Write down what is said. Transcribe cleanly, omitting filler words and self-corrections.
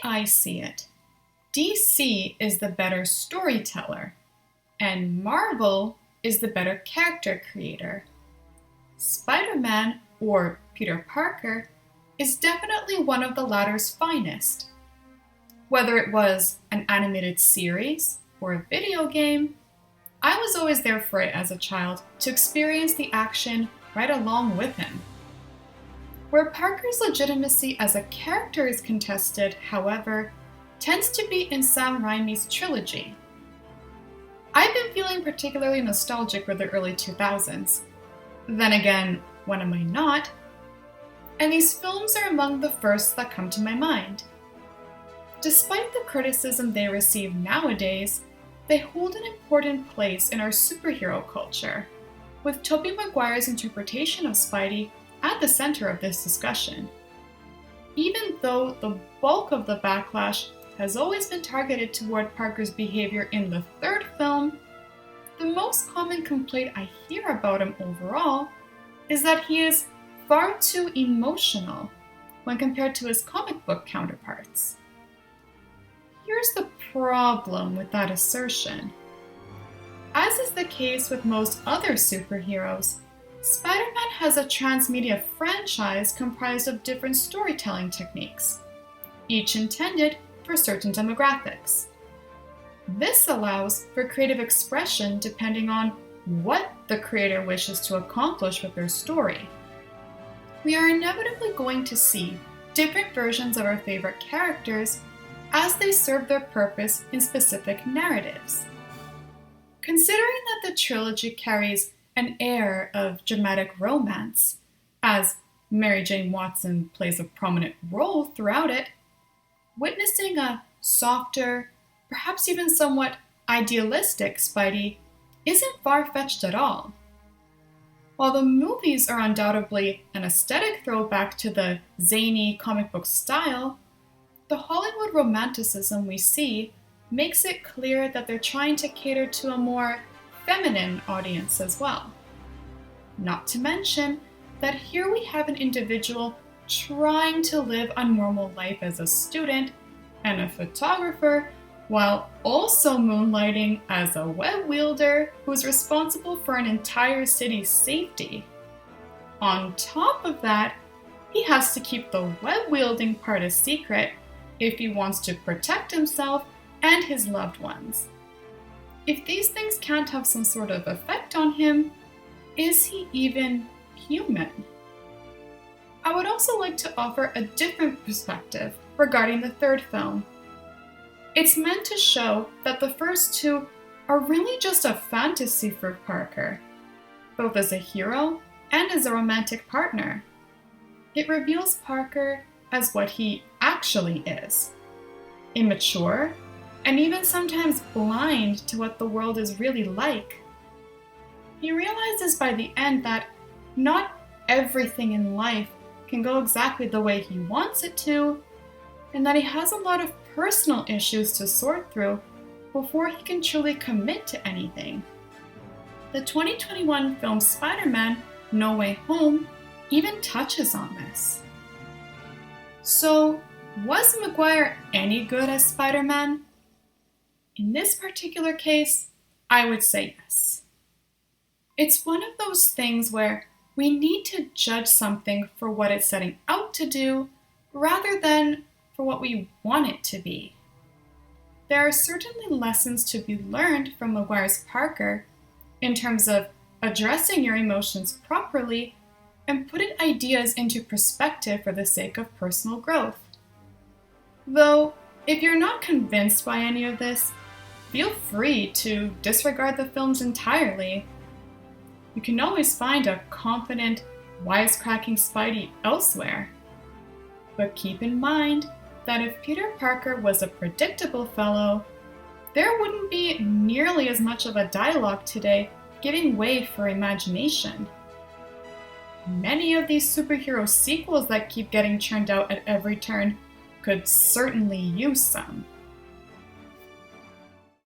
I see it, DC is the better storyteller, and Marvel is the better character creator. Spider-Man, or Peter Parker, is definitely one of the latter's finest. Whether it was an animated series or a video game, I was always there for it as a child to experience the action right along with him. Where Parker's legitimacy as a character is contested, however, tends to be in Sam Raimi's trilogy. I've been feeling particularly nostalgic for the early 2000s. Then again, when am I not? And these films are among the first that come to my mind. Despite the criticism they receive nowadays, they hold an important place in our superhero culture, with Tobey Maguire's interpretation of Spidey at the center of this discussion. Even though the bulk of the backlash has always been targeted toward Parker's behavior in the third film, the most common complaint I hear about him overall is that he is far too emotional when compared to his comic book counterparts. Here's the problem with that assertion. As is the case with most other superheroes, Spider-Man has a transmedia franchise comprised of different storytelling techniques, each intended for certain demographics. This allows for creative expression depending on what the creator wishes to accomplish with their story. We are inevitably going to see different versions of our favorite characters as they serve their purpose in specific narratives. Considering that the trilogy carries an air of dramatic romance, as Mary Jane Watson plays a prominent role throughout it, witnessing a softer, perhaps even somewhat idealistic Spidey isn't far-fetched at all. While the movies are undoubtedly an aesthetic throwback to the zany comic book style, the Hollywood romanticism we see makes it clear that they're trying to cater to a more feminine audience as well. Not to mention that here we have an individual trying to live a normal life as a student and a photographer while also moonlighting as a web wielder who's responsible for an entire city's safety. On top of that, he has to keep the web wielding part a secret if he wants to protect himself and his loved ones. If these things can't have some sort of effect on him, is he even human? I would also like to offer a different perspective regarding the third film. It's meant to show that the first two are really just a fantasy for Parker, both as a hero and as a romantic partner. It reveals Parker as what he actually is: immature, and even sometimes blind to what the world is really like. He realizes by the end that not everything in life can go exactly the way he wants it to, and that he has a lot of personal issues to sort through before he can truly commit to anything. The 2021 film Spider-Man: No Way Home even touches on this. So, was Maguire any good as Spider-Man? In this particular case, I would say yes. It's one of those things where we need to judge something for what it's setting out to do rather than for what we want it to be. There are certainly lessons to be learned from Maguire's Parker in terms of addressing your emotions properly and putting ideas into perspective for the sake of personal growth. Though, if you're not convinced by any of this, feel free to disregard the films entirely. You can always find a confident, wisecracking Spidey elsewhere. But keep in mind that if Peter Parker was a predictable fellow, there wouldn't be nearly as much of a dialogue today giving way for imagination. Many of these superhero sequels that keep getting churned out at every turn could certainly use some.